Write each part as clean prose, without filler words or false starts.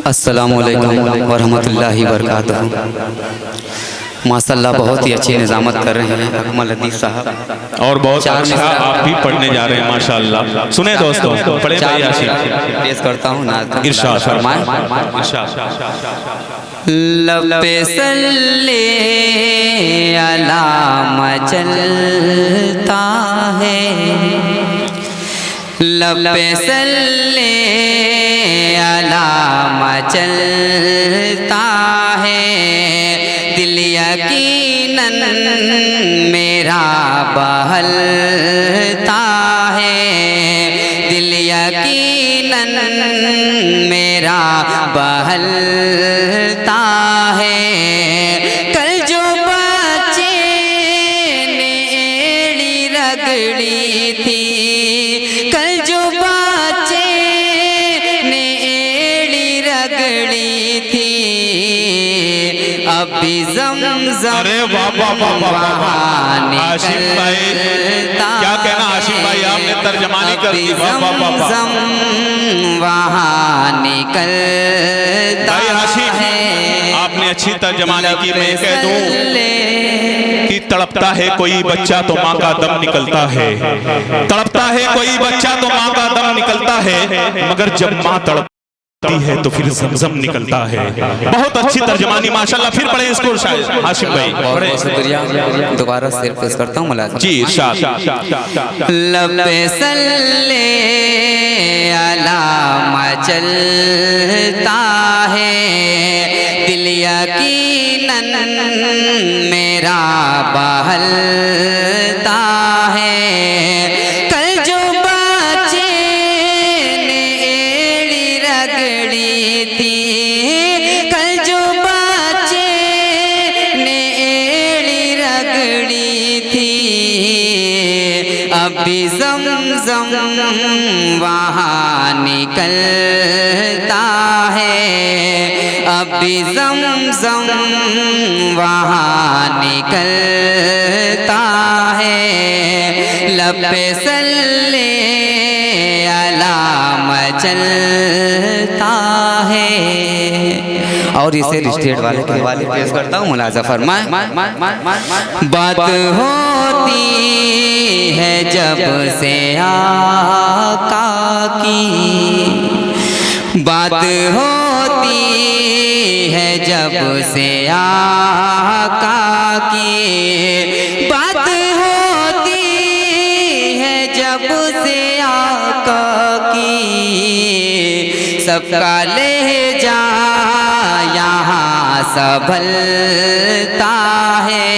अस्सलामुअलैकुम वरहमतुल्लाहि वबरकातुहू। माशाल्लाह बहुत ही अच्छी निज़ामत कर रहे हैं अकमल हदीस साहब, और बहुत अच्छा आप भी पढ़ने जा रहे हैं माशाल्लाह। सुने दोस्तों, पढ़े भाई आशिक। पेश करता हूँ नाज़ इरशाद फरमाएं। लब पे सल्ले अला मचलता है, लब पे सल्ले अला मचलता है, दिल यकीनन मेरा बहलता है, दिल यकीनन मेरा बहलता है। कल जो बच्चे ने एड़ी रगड़ी थी, कल जो बच्चे ने एड़ी रगड़ी थी, अभी ज़मज़म अरे वाह वाह वाह वाह आशिफ भाई, क्या कहना आशिफ भाई, आपने तर्जमानी कर दी। वाह वाह वाह वहाँ निकलता भाई आशिफ, आपने अच्छी तर्जमानी की। मैं कह दूं कि तड़पता है कोई बच्चा तो माँ का दम निकलता है, तड़पता है कोई बच्चा तो माँ का दम निकलता है, मगर जब माँ तड़पती है तो फिर ज़मज़म निकलता है। बहुत अच्छी तर्जमानी माशाल्लाह। फिर पढ़े इसको शायद आशिफ भाई। बहुत शुक्रिया। दोबारा सिर पेश करता हूँ मुलाज़िम जी इरशाद। लब पे सल्ले अला मचलता है, दिल यकीनन मेरा बहलता है। कल जो बच्चे ने एड़ी रगड़ी थी, कल जो बच्चे ने एड़ी रगड़ी थी, अभी ज़मज़म वहाँ निकलता है, अभी ज़मज़म वहाँ निकलता है। लब पे सल्ले अला मचलता है। और इसे स्टेट वाले के हवाले पेश करता हूँ, मुलाज़ा फरमाएं। बात होती है जब से आका की, बात होती है जब से आका की, बात होती है जब से आका की, सबका लहजा यहाँ संभलता है।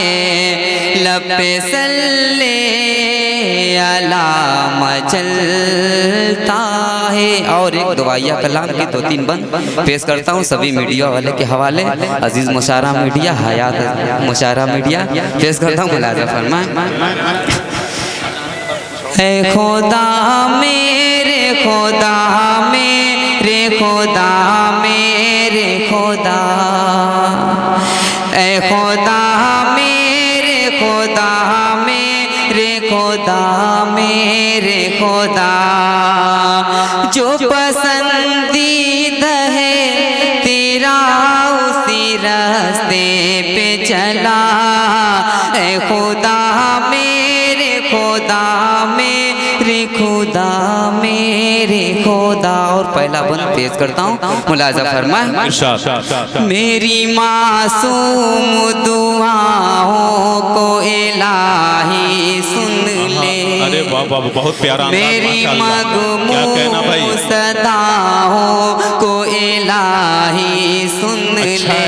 लब पे सल्ले अला मचलता है। और एक दुआया कलाम के 2-3 बंद पेश करता हूँ सभी मीडिया वाले के हवाले। अजीज़ मुशारा मीडिया, हयात मुशारा मीडिया पेश करता हूँ, मुलाज़ा फरमाएं। ऐ खुदा मेरे खुदा मेरे खुदा मेरे खुदा, ऐ खुदा मेरे खुदा मेरे खुदा मेरे खुदा, जो पसंदीदा है तेरा उसी रास्ते पे चला। ऐ खुदा मेरे खुदा मेरे खुदा मेरे खुदा। और पहला बंद पेश करता हूँ, मुलाज़ा फरमाएं। मेरी मासूम दुआओं को इलाही सुन ले, अरे वाह वाह बहुत प्यारा। मेरी मगमूम सदाओं को इलाही सुन ले,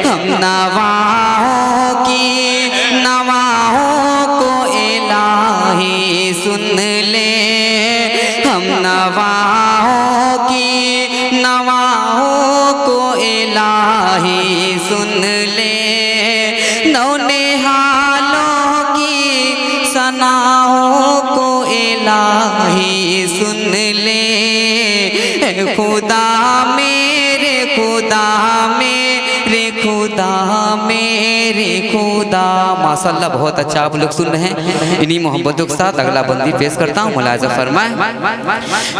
हम नवाओं की नवाओं को इलाही सुन ले, हम नवाओं की नवाओं को इलाही सुन ले, नौनिहालों की सनाओं को इलाही सुन ले। खुदा मेरे खुदा मेरे खुदा मेरे खुदा। माशाल्लाह बहुत अच्छा आप लोग सुन रहे हैं। इन्हीं मोहब्बतों के साथ अगला बंदी पेश करता हूँ, मुलाजा फरमाए।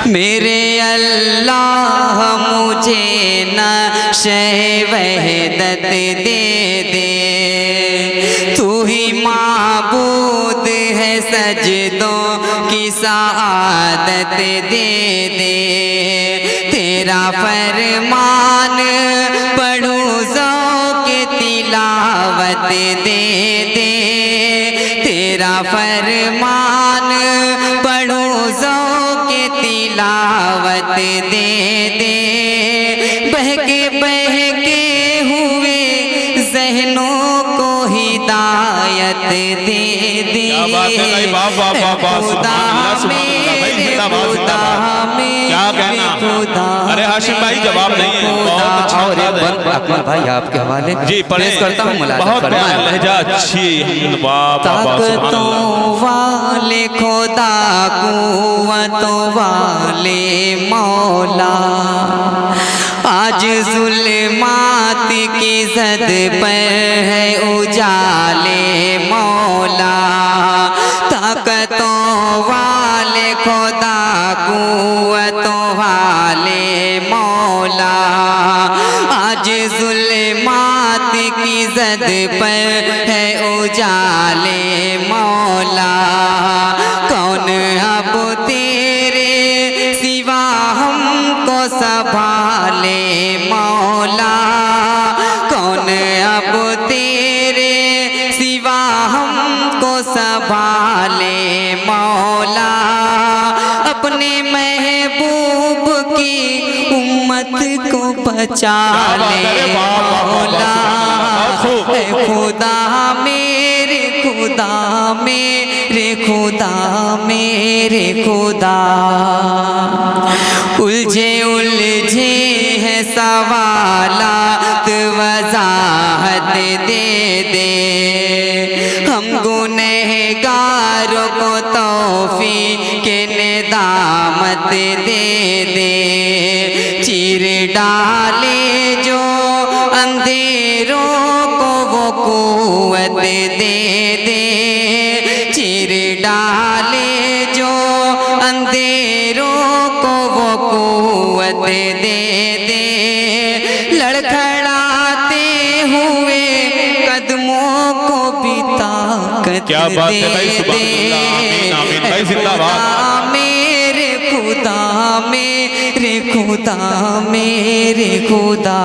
मेरे अल्लाह मुझे नशे वहदत दे दे, तू ही माबूद है सजदों की सआदत दे दे, तेरा फरमान पढ़ूं ज़ौक़ तिलावत दे दे, तेरा फरमान पढ़ूं ज़ौक़ तिलावत दे दे, बहके बहके हुए ज़हनों को हिदायत दे दे, खुदा क्या कहना। अरे हाशिम भाई जवाब नहीं है, बहुत अच्छा अकमल भाई आपके हवाले जी पेश करता हूँ, बहुत लहजा अच्छी। ताकतों वाले खुदा, कुव्वतों वाले मौला, आज ज़ुल्मात की ज़द पर है उजाले मौला, ताकतों वाले खुदा, कुव्वतों वाले मौला, आज ज़ुल्मात की ज़द पर है उजाले मौला, कौन अब तेरे सिवा हमको संभाले मौला, कौन अब तेरे सिवा हमको संभाले मौला, अपने महबूब की उम्मत को बचा ले मौला, ऐ खुदा मेरे खुदा मेरे खुदा मेरे खुदा, उलझे उलझे है सवालात वज़ाहत दे दे, हम गुनहगारों को तौफीक निदामत दे दे, चीर डाले जो अंधेरों को वो कुव्वत दे दे, चीर डाले जो अंधेरों को वो कुव्वत दे दे, लड़खड़ाते हुए कदमों को भी ताकत क्या बात है भाई, दे सुभान अल्लाह, आमीन आमीन भाई, जिंदाबाद। मेरे खुदा मेरे खुदा मेरे खुदा।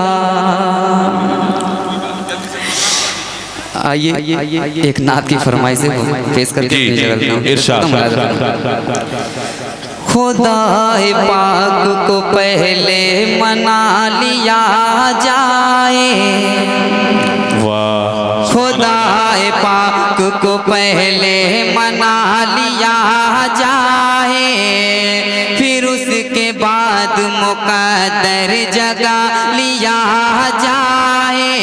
आइए एक नात की फरमाइश से पेश करके खुदाए पाक को पहले मना लिया जाए, खुदाए पाक को पहले मना लिया जाए, फिर उसके बाद मुक़द्दर जगा लिया जाए,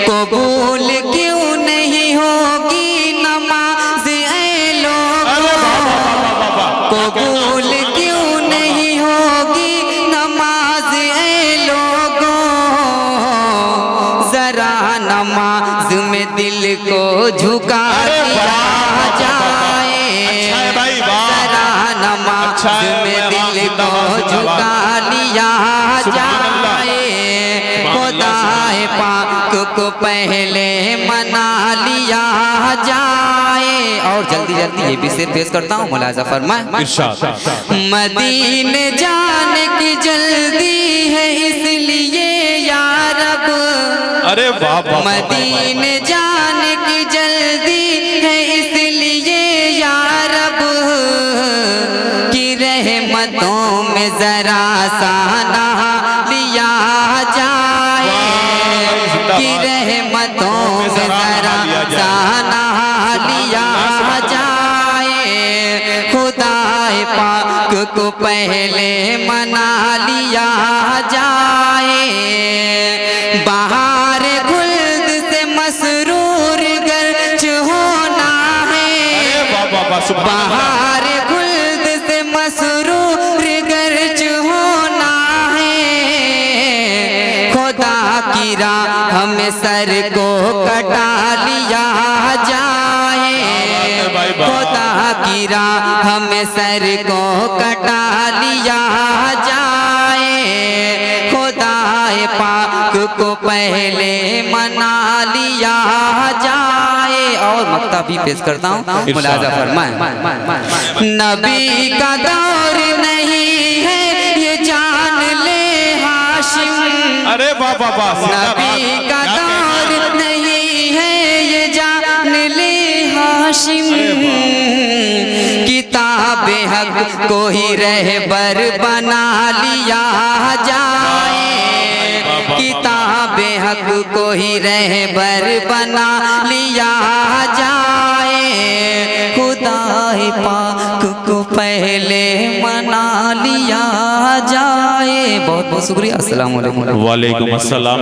कबूल क्यों नहीं होगी नमाज ऐ लोगों, कबूल क्यों नहीं होगी नमाज ऐ लोगों, जरा नमाज में दिल को झुका दिया जाए, जरा नमाज में दिल को झुका लिया जाए, खुदाए पाक को पहले मना लिया जाए। और जल्दी जल्दी ये भी शेर पेश करता हूँ, मुलाजा फरमाए। मदीने जाने की जल्दी है इसलिए या रब, अरे वाह, मदीने जाने की जल्दी है इसलिए या रब, कि रहमतों में जरा सा नहा लिया जाए, कि रहमतों में जरा सा नहा लिया जाए, खुदाए पाक को पहले मना लिया जाए, बाहर खुल्द से मसरूर गर्ज होना है, बाहर खुल्द से मसरूर गर्ज होना है, खुदा की राह में सर को कटा लिया हमें सर को कटा लिया जाए, खुदाए पाक को पहले मना लिया जाए। और मक्ता भी पेश करता हूँ, मुलाजा फरमाए। नबी का दौर नहीं है ये जान ले हाशिम, अरे बाबा वाह, नबी का दौर नहीं है ये जान ले हाशिम। किताब हक को ही रहबर बना लिया जाए, किताब हक को ही रहबर बना लिया जाए, खुदाए पाक को पहले मना लिया जाए। बहुत बहुत शुक्रिया। अस्सलाम वालेकुम। वालेकुम अस्सलाम।